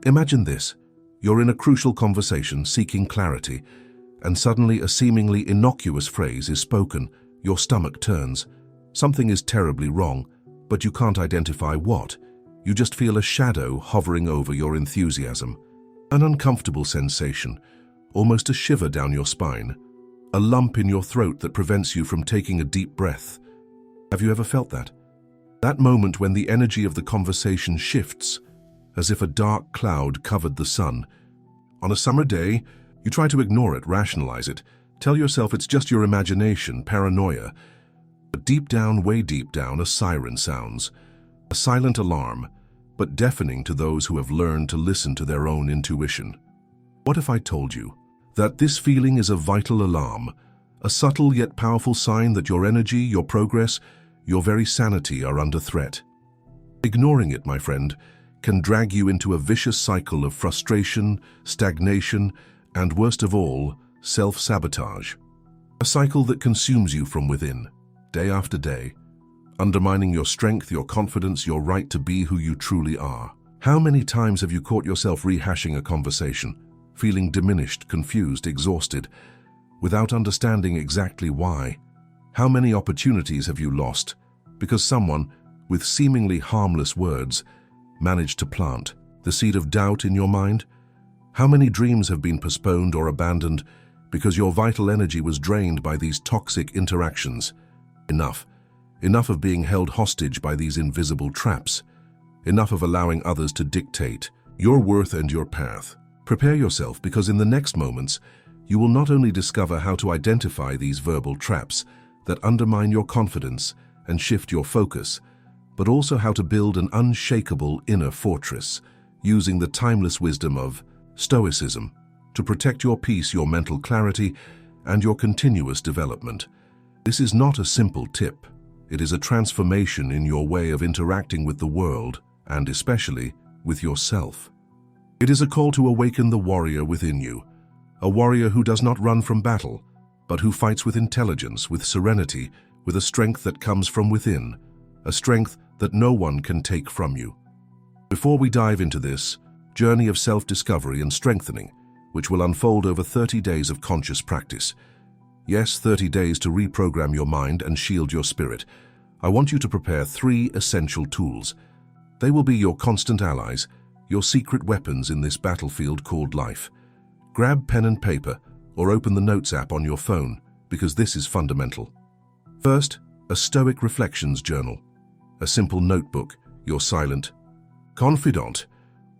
Imagine this. You're in a crucial conversation seeking clarity, and suddenly a seemingly innocuous phrase is spoken. Your stomach turns. Something is terribly wrong, but you can't identify what. You just feel a shadow hovering over your enthusiasm. An uncomfortable sensation, almost a shiver down your spine. A lump in your throat that prevents you from taking a deep breath. Have you ever felt that? That moment when the energy of the conversation shifts, as if a dark cloud covered the sun. On a summer day, you try to ignore it, rationalize it, tell yourself it's just your imagination, paranoia. But deep down, way deep down, a siren sounds. A silent alarm, but deafening to those who have learned to listen to their own intuition. What if I told you that this feeling is a vital alarm, a subtle yet powerful sign that your energy, your progress, your very sanity are under threat? Ignoring it, my friend, can drag you into a vicious cycle of frustration, stagnation, and worst of all, self-sabotage. A cycle that consumes you from within, day after day, undermining your strength, your confidence, your right to be who you truly are. How many times have you caught yourself rehashing a conversation, feeling diminished, confused, exhausted, without understanding exactly why? How many opportunities have you lost because someone, with seemingly harmless words, managed to plant the seed of doubt in your mind? How many dreams have been postponed or abandoned because your vital energy was drained by these toxic interactions? Enough. Enough of being held hostage by these invisible traps. Enough of allowing others to dictate your worth and your path. Prepare yourself, because in the next moments, you will not only discover how to identify these verbal traps that undermine your confidence and shift your focus, but also how to build an unshakable inner fortress using the timeless wisdom of Stoicism to protect your peace, your mental clarity, and your continuous development. This is not a simple tip. It is a transformation in your way of interacting with the world, and especially with yourself. It is a call to awaken the warrior within you, a warrior who does not run from battle, but who fights with intelligence, with serenity, with a strength that comes from within, a strength that no one can take from you. Before we dive into this journey of self-discovery and strengthening, which will unfold over 30 days of conscious practice, yes, 30 days to reprogram your mind and shield your spirit, I want you to prepare 3 essential tools. They will be your constant allies, your secret weapons in this battlefield called life. Grab pen and paper or open the Notes app on your phone, because this is fundamental. First, a Stoic Reflections Journal, a simple notebook, your silent confidant,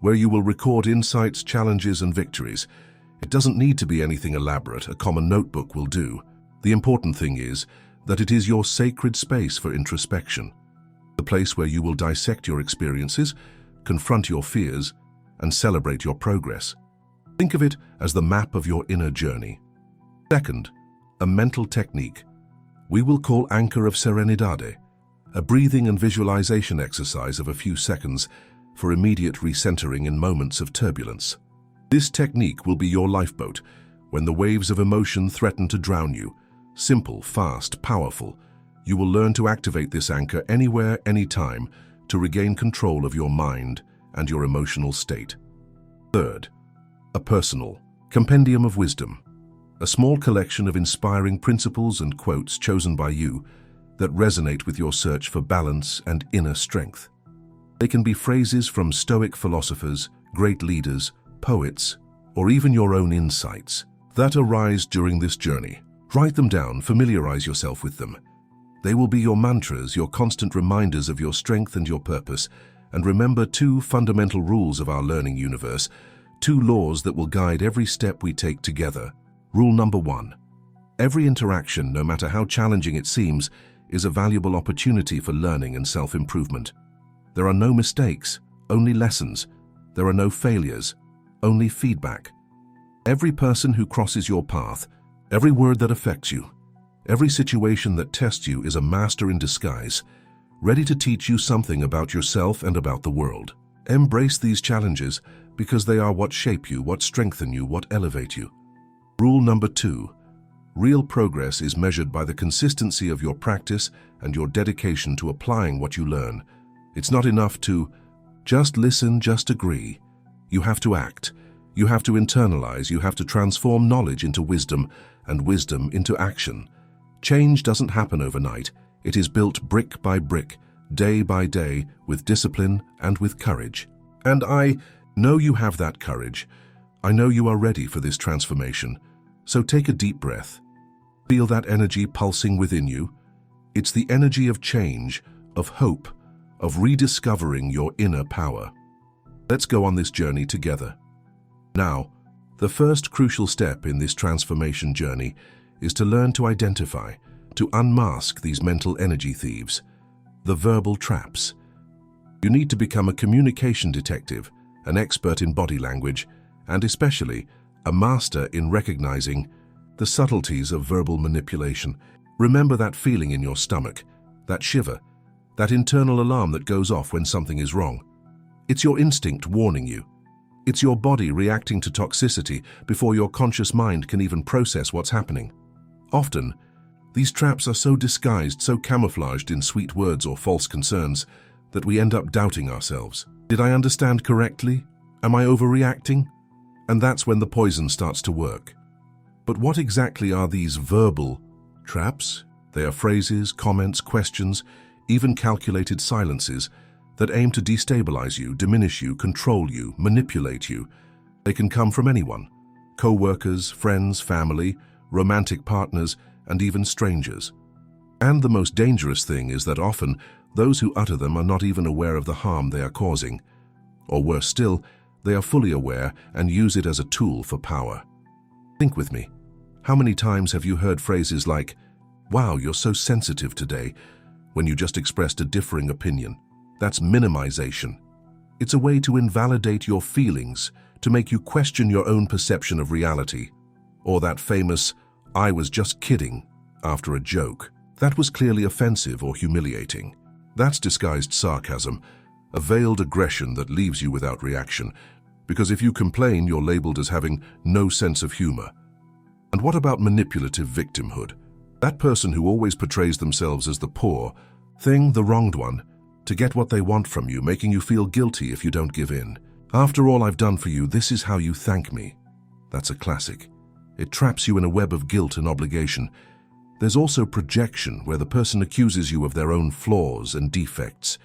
where you will record insights, challenges, and victories. It doesn't need to be anything elaborate. A common notebook will do. The important thing is that it is your sacred space for introspection, the place where you will dissect your experiences, confront your fears, and celebrate your progress. Think of it as the map of your inner journey. Second, a mental technique we will call Anchor of Serenidade, a breathing and visualization exercise of a few seconds for immediate recentering in moments of turbulence. This technique will be your lifeboat when the waves of emotion threaten to drown you. Simple, fast, powerful. You will learn to activate this anchor anywhere, anytime, to regain control of your mind and your emotional state. Third, a personal compendium of wisdom, a small collection of inspiring principles and quotes chosen by you that resonate with your search for balance and inner strength. They can be phrases from Stoic philosophers, great leaders, poets, or even your own insights that arise during this journey. Write them down, familiarize yourself with them. They will be your mantras, your constant reminders of your strength and your purpose. And remember 2 fundamental rules of our learning universe, 2 laws that will guide every step we take together. Rule number 1. Every interaction, no matter how challenging it seems, is a valuable opportunity for learning and self-improvement. There are no mistakes, only lessons. There are no failures, only feedback. Every person who crosses your path, every word that affects you, every situation that tests you is a master in disguise, ready to teach you something about yourself and about the world. Embrace these challenges because they are what shape you, what strengthen you, what elevate you. Rule number 2. Real progress is measured by the consistency of your practice and your dedication to applying what you learn. It's not enough to just listen, just agree. You have to act. You have to internalize. You have to transform knowledge into wisdom and wisdom into action. Change doesn't happen overnight. It is built brick by brick, day by day, with discipline and with courage. And I know you have that courage. I know you are ready for this transformation. So take a deep breath. Feel that energy pulsing within you. It's the energy of change, of hope, of rediscovering your inner power. Let's go on this journey together. Now, the first crucial step in this transformation journey is to learn to identify, to unmask these mental energy thieves, the verbal traps. You need to become a communication detective, an expert in body language, and especially a master in recognizing the subtleties of verbal manipulation. Remember that feeling in your stomach, that shiver, that internal alarm that goes off when something is wrong. It's your instinct warning you. It's your body reacting to toxicity before your conscious mind can even process what's happening. Often, these traps are so disguised, so camouflaged in sweet words or false concerns, that we end up doubting ourselves. Did I understand correctly? Am I overreacting? And that's when the poison starts to work. But what exactly are these verbal traps? They are phrases, comments, questions, even calculated silences that aim to destabilize you, diminish you, control you, manipulate you. They can come from anyone: co-workers, friends, family, romantic partners, and even strangers. And the most dangerous thing is that often those who utter them are not even aware of the harm they are causing. Or worse still, they are fully aware and use it as a tool for power. Think with me. How many times have you heard phrases like, "Wow, you're so sensitive today," when you just expressed a differing opinion? That's minimization. It's a way to invalidate your feelings, to make you question your own perception of reality. Or that famous, "I was just kidding," after a joke. That was clearly offensive or humiliating. That's disguised sarcasm, a veiled aggression that leaves you without reaction, because if you complain, you're labeled as having no sense of humor. And what about manipulative victimhood? That person who always portrays themselves as the poor thing, the wronged one, to get what they want from you, making you feel guilty if you don't give in. "After all I've done for you, this is how you thank me." That's a classic. It traps you in a web of guilt and obligation. There's also projection, where the person accuses you of their own flaws and defects.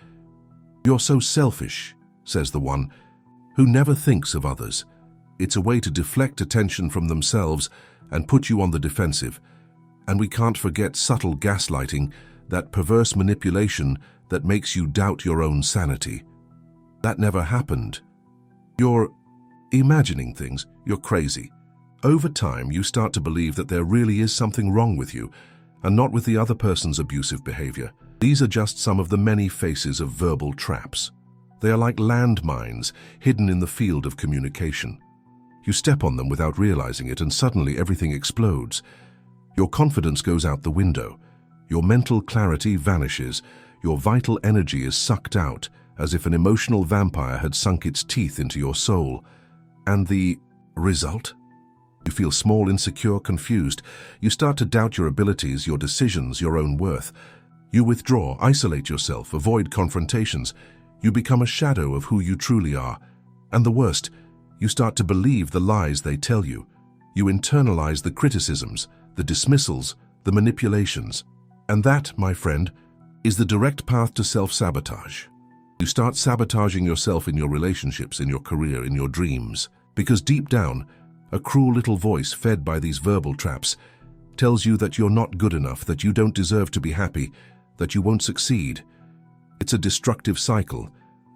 "You're so selfish," says the one, who never thinks of others. It's a way to deflect attention from themselves and put you on the defensive. And we can't forget subtle gaslighting, that perverse manipulation that makes you doubt your own sanity. "That never happened. You're imagining things. You're crazy." Over time, you start to believe that there really is something wrong with you, and not with the other person's abusive behavior. These are just some of the many faces of verbal traps. They are like landmines hidden in the field of communication. You step on them without realizing it, and suddenly everything explodes. Your confidence goes out the window. Your mental clarity vanishes. Your vital energy is sucked out, as if an emotional vampire had sunk its teeth into your soul. And the result? You feel small, insecure, confused. You start to doubt your abilities, your decisions, your own worth. You withdraw, isolate yourself, avoid confrontations. You become a shadow of who you truly are. And the worst, you start to believe the lies they tell you. You internalize the criticisms, the dismissals, the manipulations. And that, my friend, is the direct path to self-sabotage. You start sabotaging yourself in your relationships, in your career, in your dreams. Because deep down, a cruel little voice fed by these verbal traps tells you that you're not good enough, that you don't deserve to be happy, that you won't succeed. It's a destructive cycle,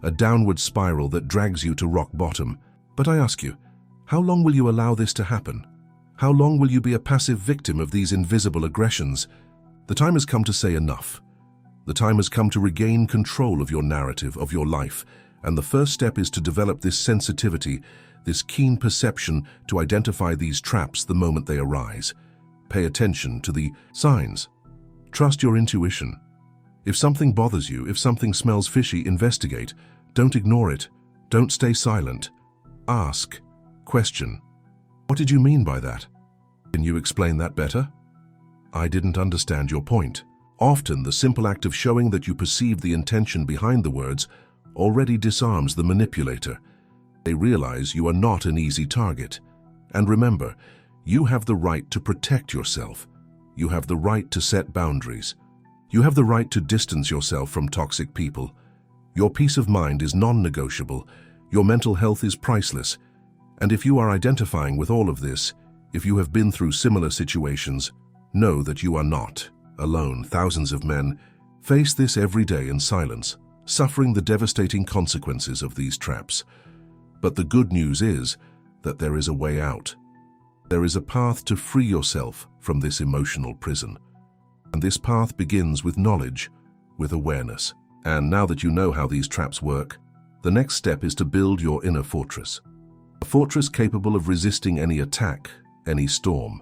a downward spiral that drags you to rock bottom. But I ask you, how long will you allow this to happen? How long will you be a passive victim of these invisible aggressions? The time has come to say enough. The time has come to regain control of your narrative, of your life, and the first step is to develop this sensitivity, this keen perception to identify these traps the moment they arise. Pay attention to the signs. Trust your intuition. If something bothers you, if something smells fishy, investigate. Don't ignore it. Don't stay silent. Ask. Question. "What did you mean by that? Can you explain that better? I didn't understand your point." Often, the simple act of showing that you perceive the intention behind the words already disarms the manipulator. They realize you are not an easy target. And remember, you have the right to protect yourself. You have the right to set boundaries. You have the right to distance yourself from toxic people. Your peace of mind is non-negotiable. Your mental health is priceless. And if you are identifying with all of this, if you have been through similar situations, know that you are not alone. Thousands of men face this every day in silence, suffering the devastating consequences of these traps. But the good news is that there is a way out. There is a path to free yourself from this emotional prison. And this path begins with knowledge, with awareness. And now that you know how these traps work, the next step is to build your inner fortress. A fortress capable of resisting any attack, any storm.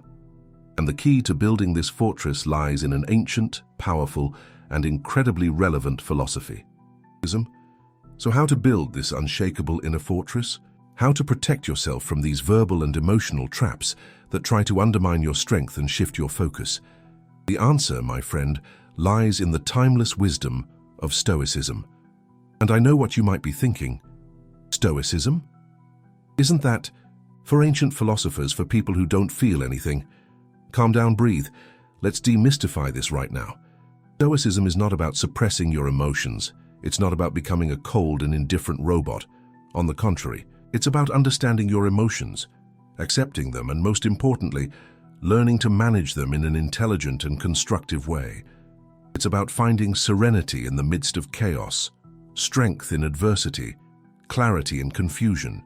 And the key to building this fortress lies in an ancient, powerful, and incredibly relevant philosophy. So how to build this unshakable inner fortress? How to protect yourself from these verbal and emotional traps that try to undermine your strength and shift your focus? The answer, my friend, lies in the timeless wisdom of Stoicism. And I know what you might be thinking. Stoicism? Isn't that for ancient philosophers, for people who don't feel anything? Calm down, breathe. Let's demystify this right now. Stoicism is not about suppressing your emotions. It's not about becoming a cold and indifferent robot. On the contrary, it's about understanding your emotions, accepting them, and most importantly, learning to manage them in an intelligent and constructive way. It's about finding serenity in the midst of chaos, strength in adversity, clarity in confusion.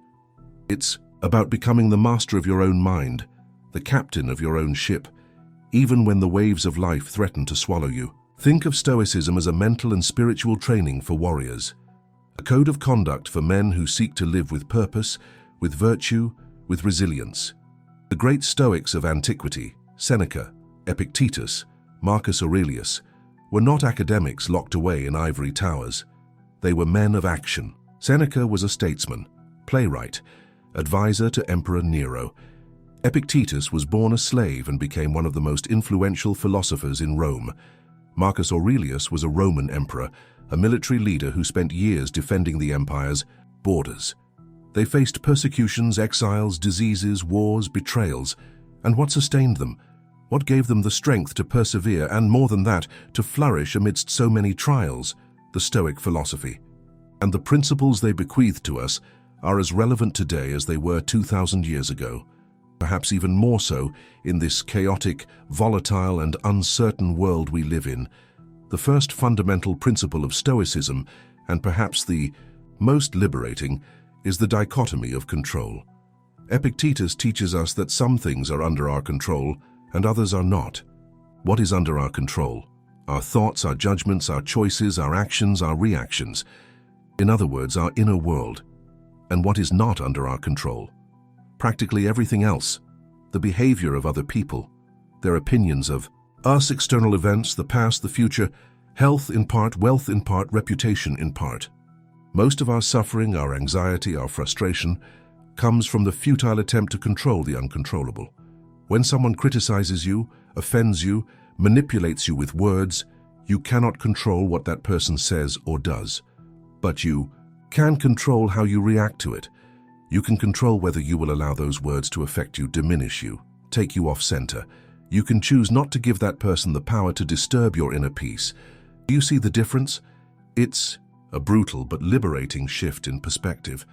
It's about becoming the master of your own mind, the captain of your own ship, even when the waves of life threaten to swallow you. Think of Stoicism as a mental and spiritual training for warriors, a code of conduct for men who seek to live with purpose, with virtue, with resilience. The great Stoics of antiquity, Seneca, Epictetus, Marcus Aurelius, were not academics locked away in ivory towers. They were men of action. Seneca was a statesman, playwright, advisor to Emperor Nero. Epictetus was born a slave and became one of the most influential philosophers in Rome. Marcus Aurelius was a Roman emperor, a military leader who spent years defending the empire's borders. They faced persecutions, exiles, diseases, wars, betrayals. And what sustained them? What gave them the strength to persevere and, more than that, to flourish amidst so many trials? The Stoic philosophy. And the principles they bequeathed to us are as relevant today as they were 2,000 years ago. Perhaps even more so in this chaotic, volatile, and uncertain world we live in. The first fundamental principle of Stoicism, and perhaps the most liberating, is the dichotomy of control. Epictetus teaches us that some things are under our control and others are not. What is under our control? Our thoughts, our judgments, our choices, our actions, our reactions. In other words, our inner world. And what is not under our control? Practically everything else. The behavior of other people, their opinions of us, external events, the past, the future, health in part, wealth in part, reputation in part. Most of our suffering, our anxiety, our frustration comes from the futile attempt to control the uncontrollable. When someone criticizes you, offends you, manipulates you with words, you cannot control what that person says or does. But you can control how you react to it. You can control whether you will allow those words to affect you, diminish you, take you off center. You can choose not to give that person the power to disturb your inner peace. Do you see the difference? It's a brutal but liberating shift in perspective.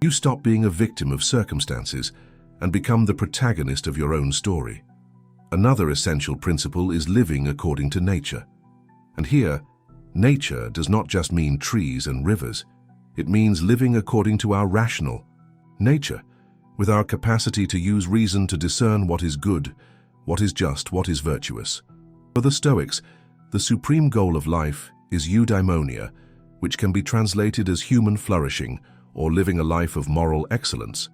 You stop being a victim of circumstances and become the protagonist of your own story. Another essential principle is living according to nature. And here, nature does not just mean trees and rivers. It means living according to our rational nature, with our capacity to use reason to discern what is good, what is just, what is virtuous. For the Stoics, the supreme goal of life is eudaimonia, which can be translated as human flourishing or living a life of moral excellence.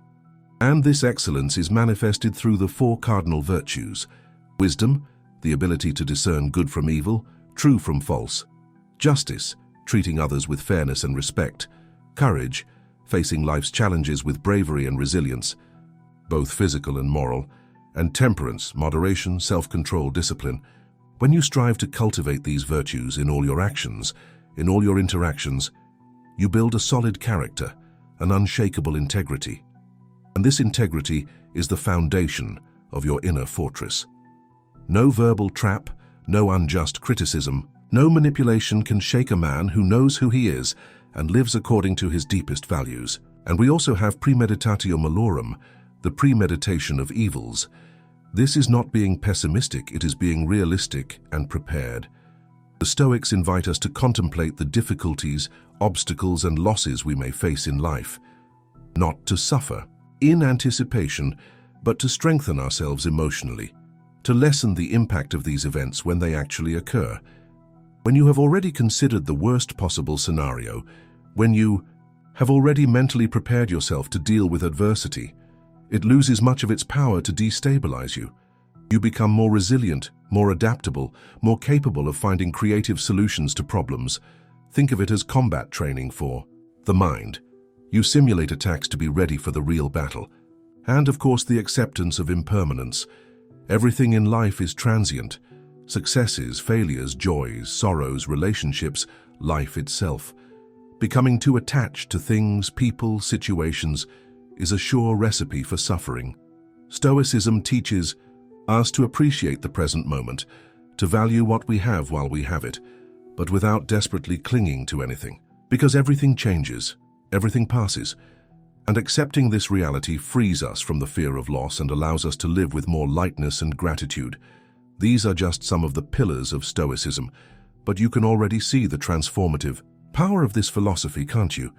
And this excellence is manifested through the four cardinal virtues: wisdom, the ability to discern good from evil, true from false; justice, treating others with fairness and respect; courage, facing life's challenges with bravery and resilience, both physical and moral; and temperance, moderation, self-control, discipline. When you strive to cultivate these virtues in all your actions, in all your interactions, you build a solid character, an unshakable integrity. And this integrity is the foundation of your inner fortress. No verbal trap, no unjust criticism, no manipulation can shake a man who knows who he is and lives according to his deepest values. And we also have premeditatio malorum, the premeditation of evils. This is not being pessimistic, it is being realistic and prepared. The Stoics invite us to contemplate the difficulties, obstacles, and losses we may face in life, not to suffer in anticipation, but to strengthen ourselves emotionally, to lessen the impact of these events when they actually occur. When you have already considered the worst possible scenario, when you have already mentally prepared yourself to deal with adversity, it loses much of its power to destabilize you. You become more resilient, more adaptable, more capable of finding creative solutions to problems. Think of it as combat training for the mind. You simulate attacks to be ready for the real battle. And of course, the acceptance of impermanence. Everything in life is transient. Successes, failures, joys, sorrows, relationships, life itself. Becoming too attached to things, people, situations is a sure recipe for suffering. Stoicism teaches us to appreciate the present moment, to value what we have while we have it, but without desperately clinging to anything. Because everything changes, everything passes, and accepting this reality frees us from the fear of loss and allows us to live with more lightness and gratitude. These are just some of the pillars of Stoicism, but you can already see the transformative power of this philosophy, can't you?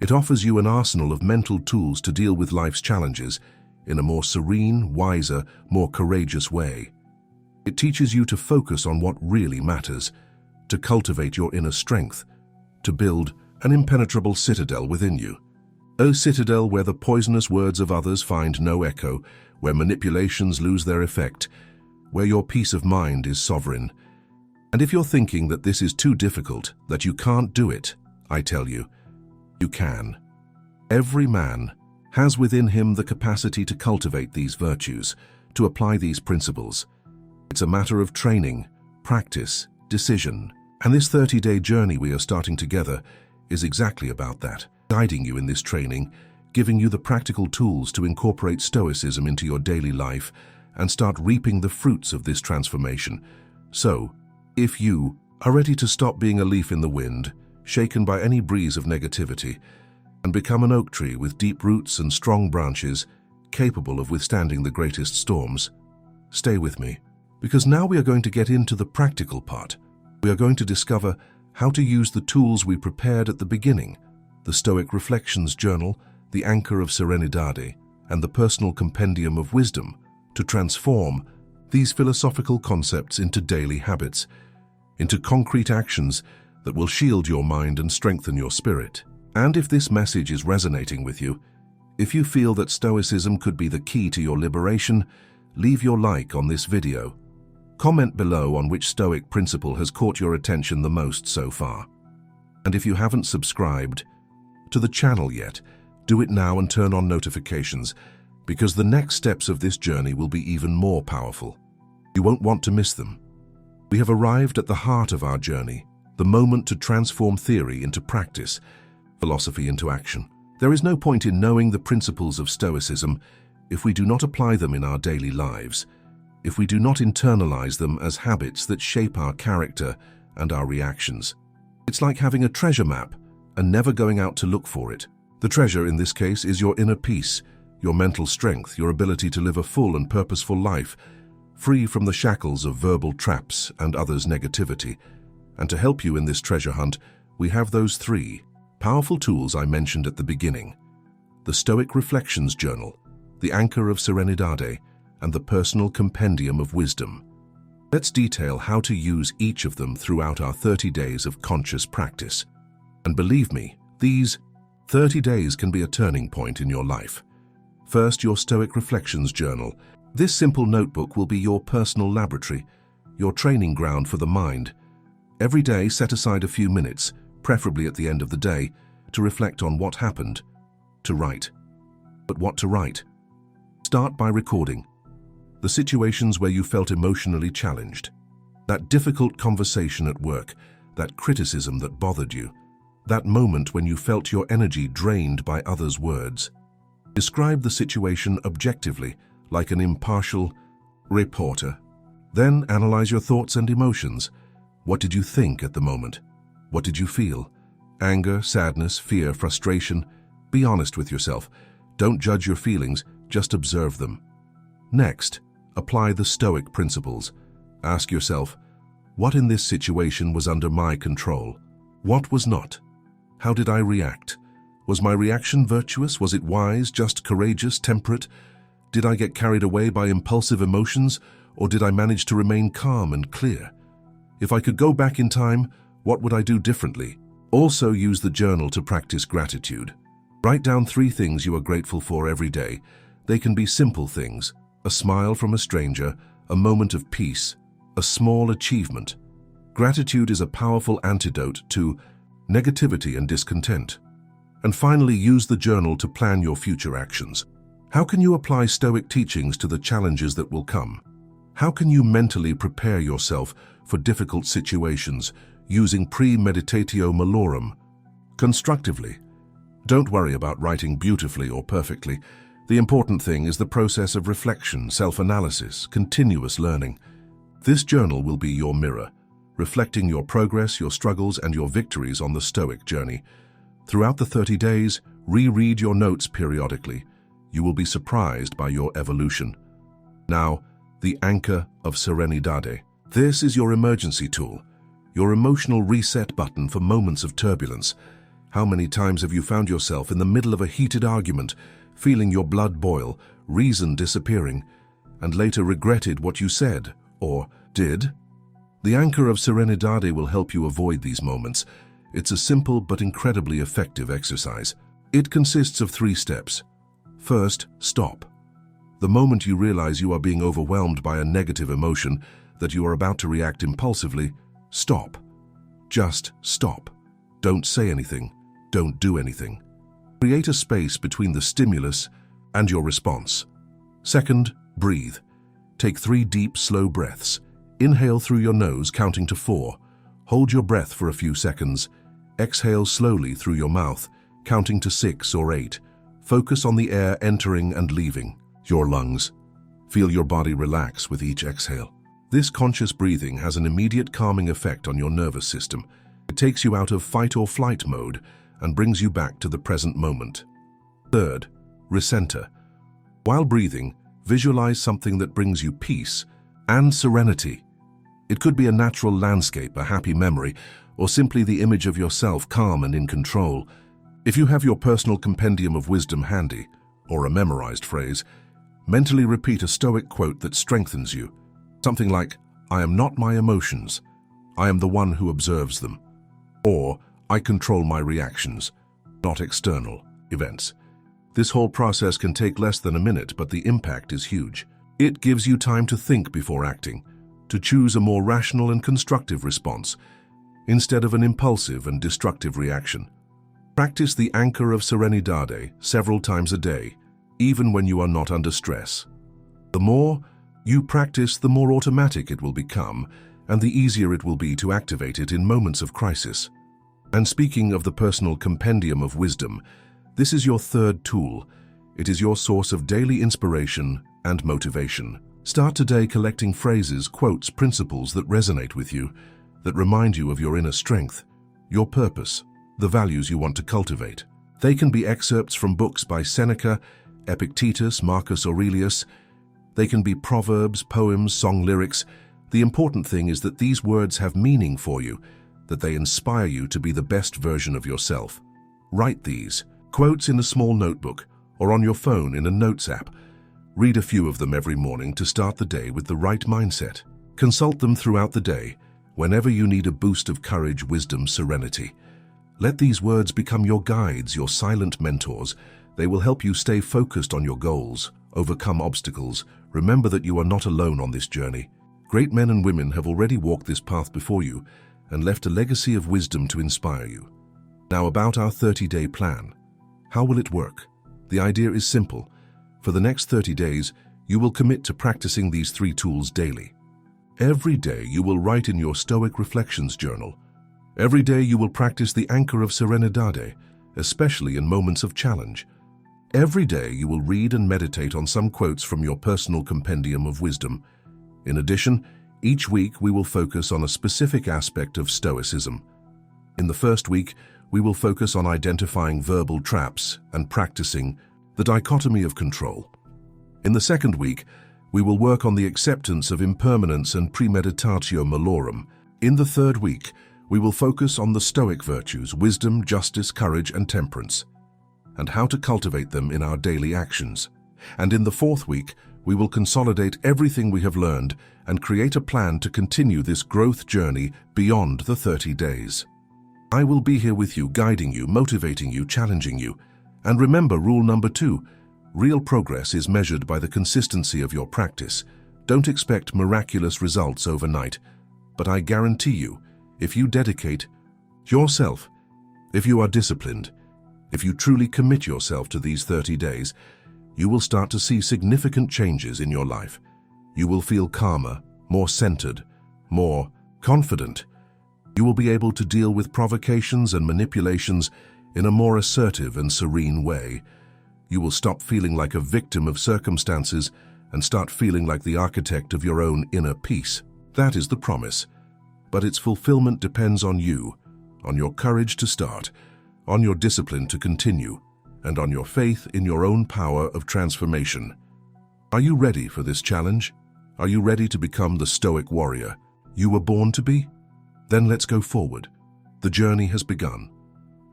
It offers you an arsenal of mental tools to deal with life's challenges in a more serene, wiser, more courageous way. It teaches you to focus on what really matters, to cultivate your inner strength, to build an impenetrable citadel within you. A citadel where the poisonous words of others find no echo, where manipulations lose their effect, where your peace of mind is sovereign. And if you're thinking that this is too difficult, that you can't do it, I tell you, you can. Every man has within him the capacity to cultivate these virtues, to apply these principles. It's a matter of training, practice, decision. And this 30-day journey we are starting together is exactly about that, guiding you in this training, giving you the practical tools to incorporate Stoicism into your daily life and start reaping the fruits of this transformation. So, if you are ready to stop being a leaf in the wind, shaken by any breeze of negativity, and become an oak tree with deep roots and strong branches, capable of withstanding the greatest storms, stay with me, because now we are going to get into the practical part. We are going to discover how to use the tools we prepared at the beginning, the Stoic Reflections Journal, the Anchor of Serenidade, and the Personal Compendium of Wisdom, to transform these philosophical concepts into daily habits, into concrete actions that will shield your mind and strengthen your spirit. And if this message is resonating with you, if you feel that Stoicism could be the key to your liberation, leave your like on this video. Comment below on which Stoic principle has caught your attention the most so far. And if you haven't subscribed to the channel yet, do it now and turn on notifications, because the next steps of this journey will be even more powerful. You won't want to miss them. We have arrived at the heart of our journey, the moment to transform theory into practice, philosophy into action. There is no point in knowing the principles of Stoicism if we do not apply them in our daily lives, if we do not internalize them as habits that shape our character and our reactions. It's like having a treasure map and never going out to look for it. The treasure in this case is your inner peace, your mental strength, your ability to live a full and purposeful life, free from the shackles of verbal traps and others' negativity. And to help you in this treasure hunt, we have those three powerful tools I mentioned at the beginning: the Stoic Reflections Journal, the Anchor of Serenidade, and the Personal Compendium of Wisdom. Let's detail how to use each of them throughout our 30 days of conscious practice. And believe me, these 30 days can be a turning point in your life. First, your Stoic Reflections Journal. This simple notebook will be your personal laboratory, your training ground for the mind. Every day, set aside a few minutes, preferably at the end of the day, to reflect on what happened, to write. But what to write? Start by recording the situations where you felt emotionally challenged, that difficult conversation at work, that criticism that bothered you, That moment when you felt your energy drained by others' words. Describe the situation objectively, like an impartial reporter. Then analyze your thoughts and emotions. What did you think at the moment? What did you feel? Anger, sadness, fear, frustration? Be honest with yourself. Don't judge your feelings, just observe them. Next, apply the Stoic principles. Ask yourself, what in this situation was under my control? What was not? How did I react? Was my reaction virtuous? Was it wise, just, courageous, temperate? Did I get carried away by impulsive emotions, or did I manage to remain calm and clear? If I could go back in time, what would I do differently? Also use the journal to practice gratitude. Write down 3 things you are grateful for every day. They can be simple things: a smile from a stranger, a moment of peace, a small achievement. Gratitude is a powerful antidote to negativity and discontent. And finally, use the journal to plan your future actions. How can you apply Stoic teachings to the challenges that will come? How can you mentally prepare yourself for difficult situations using premeditatio malorum? Constructively. Don't worry about writing beautifully or perfectly. The important thing is the process of reflection, self-analysis, continuous learning. This journal will be your mirror, reflecting your progress, your struggles, and your victories on the Stoic journey. Throughout the 30 days, reread your notes periodically. You will be surprised by your evolution. Now, the anchor of serenidade. This is your emergency tool, your emotional reset button for moments of turbulence. How many times have you found yourself in the middle of a heated argument, feeling your blood boil, reason disappearing, and later regretted what you said or did? The anchor of serenidade will help you avoid these moments. It's a simple but incredibly effective exercise. It consists of 3 steps. First, stop. The moment you realize you are being overwhelmed by a negative emotion, that you are about to react impulsively, stop. Just stop. Don't say anything. Don't do anything. Create a space between the stimulus and your response. Second, breathe. Take 3 deep, slow breaths. Inhale through your nose, counting to 4. Hold your breath for a few seconds. Exhale slowly through your mouth, counting to 6 or 8. Focus on the air entering and leaving your lungs. Feel your body relax with each exhale. This conscious breathing has an immediate calming effect on your nervous system. It takes you out of fight or flight mode and brings you back to the present moment. Third, recenter. While breathing, visualize something that brings you peace and serenity. It could be a natural landscape, a happy memory, or simply the image of yourself calm and in control. If you have your personal compendium of wisdom handy, or a memorized phrase, mentally repeat a Stoic quote that strengthens you. Something like, "I am not my emotions. I am the one who observes them." Or, "I control my reactions, not external events." This whole process can take less than a minute, but the impact is huge. It gives you time to think before acting, to choose a more rational and constructive response, instead of an impulsive and destructive reaction. Practice the anchor of serenidade several times a day, even when you are not under stress. The more you practice, the more automatic it will become, and the easier it will be to activate it in moments of crisis. And speaking of the personal compendium of wisdom, this is your 3rd tool. It is your source of daily inspiration and motivation. Start today collecting phrases, quotes, principles that resonate with you, that remind you of your inner strength, your purpose, the values you want to cultivate. They can be excerpts from books by Seneca, Epictetus, Marcus Aurelius. They can be proverbs, poems, song lyrics. The important thing is that these words have meaning for you, that they inspire you to be the best version of yourself. Write these quotes in a small notebook or on your phone in a notes app. Read a few of them every morning to start the day with the right mindset. Consult them throughout the day, whenever you need a boost of courage, wisdom, serenity. Let these words become your guides, your silent mentors. They will help you stay focused on your goals, overcome obstacles. Remember that you are not alone on this journey. Great men and women have already walked this path before you and left a legacy of wisdom to inspire you. Now about our 30-day plan. How will it work? The idea is simple. For the next 30 days, you will commit to practicing these 3 tools daily. Every day, you will write in your Stoic Reflections journal. Every day you will practice the anchor of serenidade, especially in moments of challenge. Every day you will read and meditate on some quotes from your personal compendium of wisdom. In addition, each week we will focus on a specific aspect of Stoicism. In the first week, we will focus on identifying verbal traps and practicing the dichotomy of control. In the second week, we will work on the acceptance of impermanence and premeditatio malorum. In the third week, we will focus on the Stoic virtues, wisdom, justice, courage, and temperance, and how to cultivate them in our daily actions. And in the fourth week, we will consolidate everything we have learned and create a plan to continue this growth journey beyond the 30 days. I will be here with you, guiding you, motivating you, challenging you. And remember rule number 2, real progress is measured by the consistency of your practice. Don't expect miraculous results overnight, but I guarantee you, if you dedicate yourself, if you are disciplined, if you truly commit yourself to these 30 days, you will start to see significant changes in your life. You will feel calmer, more centered, more confident. You will be able to deal with provocations and manipulations in a more assertive and serene way. You will stop feeling like a victim of circumstances and start feeling like the architect of your own inner peace. That is the promise. But its fulfillment depends on you, on your courage to start, on your discipline to continue, and on your faith in your own power of transformation. Are you ready for this challenge? Are you ready to become the Stoic warrior you were born to be? Then let's go forward. The journey has begun.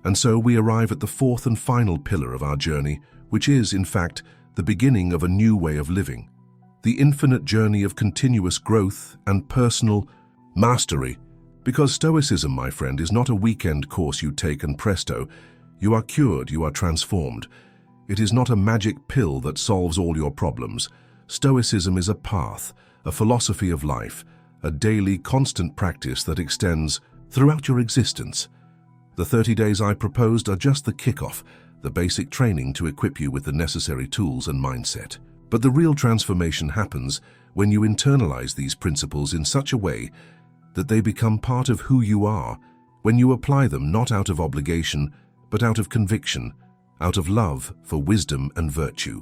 And so we arrive at the fourth and final pillar of our journey, which is, in fact, the beginning of a new way of living. The infinite journey of continuous growth and personal mastery. Because Stoicism, my friend, is not a weekend course you take and presto, you are cured, you are transformed. It is not a magic pill that solves all your problems. Stoicism is a path, a philosophy of life, a daily, constant practice that extends throughout your existence. The 30 days I proposed are just the kickoff, the basic training to equip you with the necessary tools and mindset. But the real transformation happens when you internalize these principles in such a way that they become part of who you are, when you apply them not out of obligation, but out of conviction, out of love for wisdom and virtue.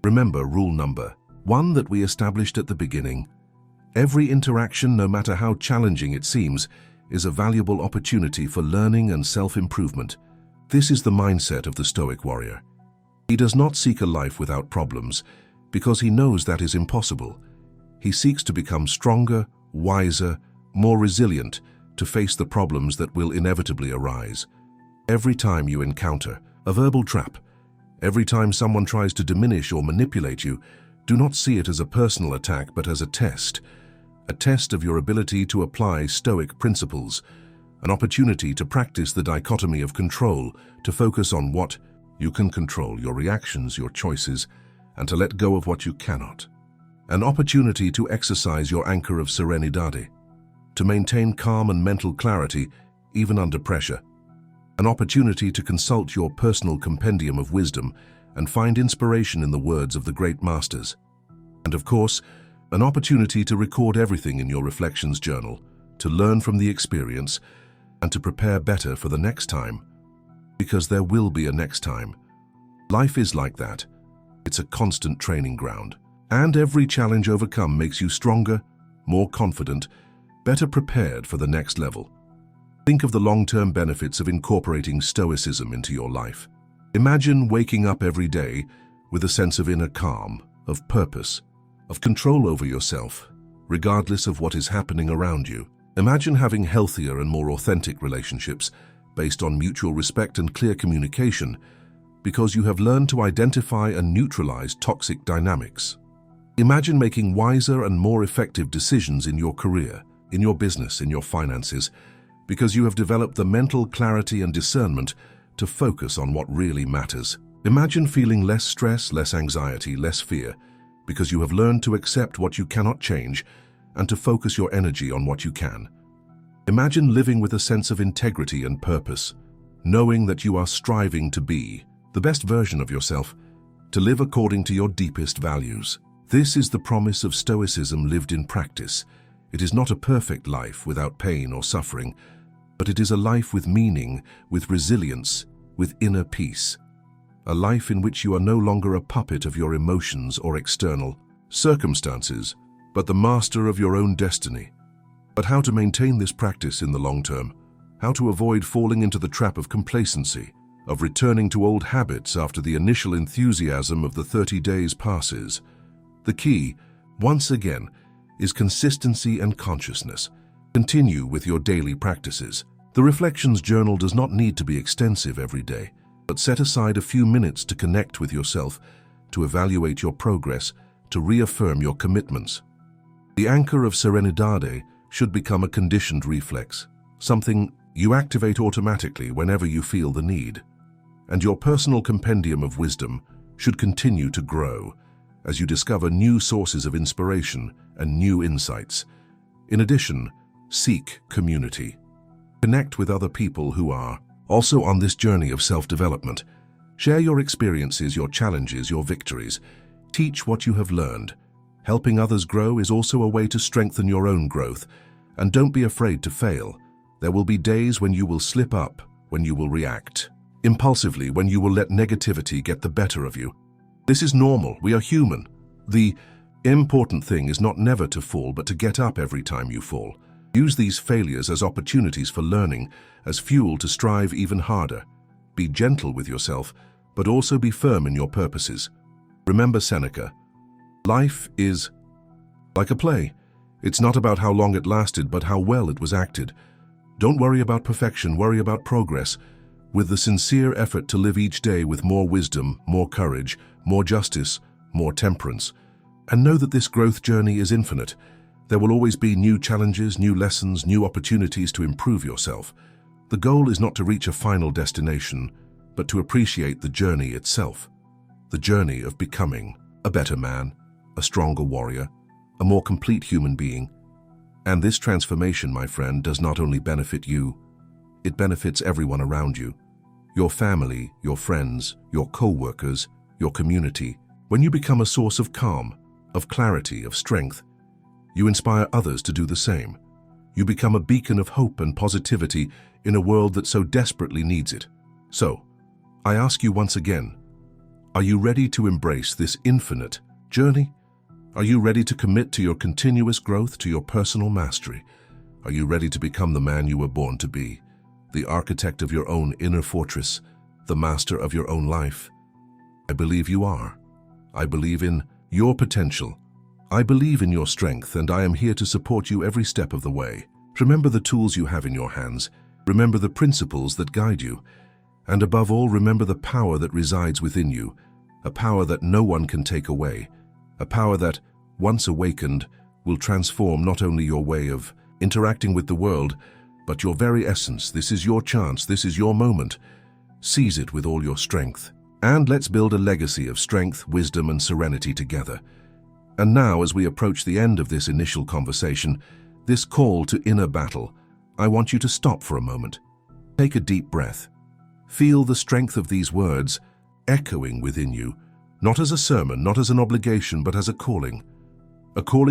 Remember rule number 1 that we established at the beginning. Every interaction, no matter how challenging it seems, is a valuable opportunity for learning and self-improvement. This is the mindset of the Stoic warrior. He does not seek a life without problems, because he knows that is impossible. He seeks to become stronger, wiser, more resilient to face the problems that will inevitably arise. Every time you encounter a verbal trap, every time someone tries to diminish or manipulate you, do not see it as a personal attack but as a test of your ability to apply Stoic principles, an opportunity to practice the dichotomy of control, to focus on what you can control, your reactions, your choices, and to let go of what you cannot. An opportunity to exercise your anchor of serenidade, to maintain calm and mental clarity even under pressure. An opportunity to consult your personal compendium of wisdom and find inspiration in the words of the great masters. And of course, an opportunity to record everything in your reflections journal, to learn from the experience, and to prepare better for the next time. Because there will be a next time. Life is like that. It's a constant training ground. And every challenge overcome makes you stronger, more confident, better prepared for the next level. Think of the long-term benefits of incorporating Stoicism into your life. Imagine waking up every day with a sense of inner calm, of purpose, of control over yourself, regardless of what is happening around you. Imagine having healthier and more authentic relationships based on mutual respect and clear communication, because you have learned to identify and neutralize toxic dynamics. Imagine making wiser and more effective decisions in your career, in your business, in your finances, because you have developed the mental clarity and discernment to focus on what really matters. Imagine feeling less stress, less anxiety, less fear, because you have learned to accept what you cannot change and to focus your energy on what you can. Imagine living with a sense of integrity and purpose, knowing that you are striving to be the best version of yourself, to live according to your deepest values. This is the promise of Stoicism lived in practice. It is not a perfect life without pain or suffering, but it is a life with meaning, with resilience, with inner peace. A life in which you are no longer a puppet of your emotions or external circumstances, but the master of your own destiny. But how to maintain this practice in the long term? How to avoid falling into the trap of complacency, of returning to old habits after the initial enthusiasm of the 30 days passes? The key, once again, is consistency and consciousness. Continue with your daily practices. The Reflections Journal does not need to be extensive every day, but set aside a few minutes to connect with yourself, to evaluate your progress, to reaffirm your commitments. The anchor of serenidade should become a conditioned reflex, something you activate automatically whenever you feel the need. And your personal compendium of wisdom should continue to grow as you discover new sources of inspiration and new insights. In addition, seek community. Connect with other people who are also on this journey of self-development. Share your experiences, your challenges, your victories. Teach what you have learned. Helping others grow is also a way to strengthen your own growth. And don't be afraid to fail. There will be days when you will slip up, when you will react impulsively, when you will let negativity get the better of you. This is normal. We are human. The important thing is not never to fall, but to get up every time you fall. Use these failures as opportunities for learning, as fuel to strive even harder. Be gentle with yourself, but also be firm in your purposes. Remember Seneca, life is like a play. It's not about how long it lasted, but how well it was acted. Don't worry about perfection, worry about progress, with the sincere effort to live each day with more wisdom, more courage, more justice, more temperance. And know that this growth journey is infinite. There will always be new challenges, new lessons, new opportunities to improve yourself. The goal is not to reach a final destination, but to appreciate the journey itself. The journey of becoming a better man, a stronger warrior, a more complete human being. And this transformation, my friend, does not only benefit you, it benefits everyone around you. Your family, your friends, your co-workers, your community. When you become a source of calm, of clarity, of strength, you inspire others to do the same. You become a beacon of hope and positivity in a world that so desperately needs it. So, I ask you once again, are you ready to embrace this infinite journey? Are you ready to commit to your continuous growth, to your personal mastery? Are you ready to become the man you were born to be, the architect of your own inner fortress, the master of your own life? I believe you are. I believe in your potential. I believe in your strength, and I am here to support you every step of the way. Remember the tools you have in your hands. Remember the principles that guide you. And above all, remember the power that resides within you, a power that no one can take away, a power that, once awakened, will transform not only your way of interacting with the world, but your very essence. This is your chance. This is your moment. Seize it with all your strength. And let's build a legacy of strength, wisdom, and serenity together. And now, as we approach the end of this initial conversation, this call to inner battle, I want you to stop for a moment. Take a deep breath. Feel the strength of these words echoing within you, not as a sermon, not as an obligation, but as a calling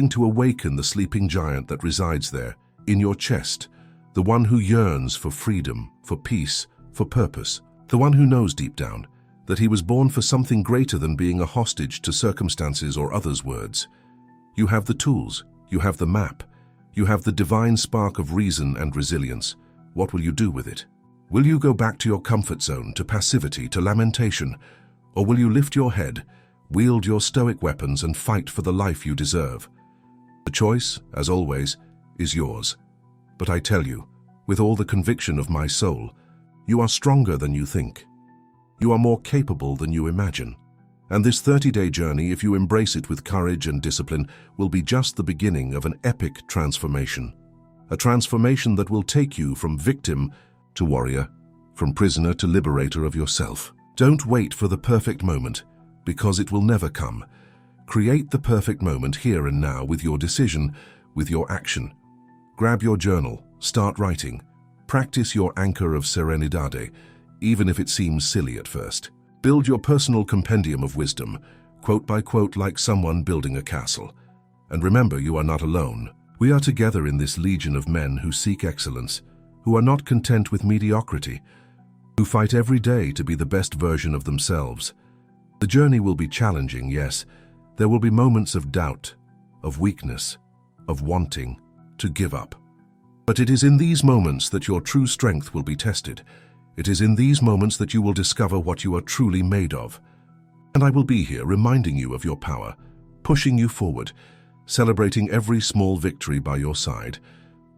to awaken the sleeping giant that resides there, in your chest, the one who yearns for freedom, for peace, for purpose, the one who knows deep down that he was born for something greater than being a hostage to circumstances or others' words. You have the tools, you have the map, you have the divine spark of reason and resilience. What will you do with it? Will you go back to your comfort zone, to passivity, to lamentation, or will you lift your head, wield your stoic weapons, and fight for the life you deserve? The choice, as always, is yours. But I tell you, with all the conviction of my soul, you are stronger than you think. You are more capable than you imagine. And this 30-day journey, if you embrace it with courage and discipline, will be just the beginning of an epic transformation. A transformation that will take you from victim to warrior, from prisoner to liberator of yourself. Don't wait for the perfect moment, because it will never come. Create the perfect moment here and now with your decision, with your action. Grab your journal, start writing. Practice your anchor of serenidade, even if it seems silly at first. Build your personal compendium of wisdom, quote by quote, like someone building a castle. And remember, you are not alone. We are together in this legion of men who seek excellence, who are not content with mediocrity, who fight every day to be the best version of themselves. The journey will be challenging, yes. There will be moments of doubt, of weakness, of wanting to give up. But it is in these moments that your true strength will be tested. It is in these moments that you will discover what you are truly made of. And I will be here reminding you of your power, pushing you forward, celebrating every small victory by your side.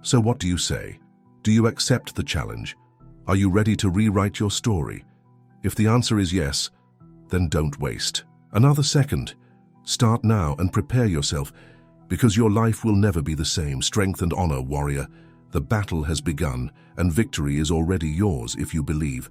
So what do you say? Do you accept the challenge? Are you ready to rewrite your story? If the answer is yes, then don't waste another second. Start now and prepare yourself, because your life will never be the same. Strength and honor, warrior. The battle has begun, and victory is already yours if you believe.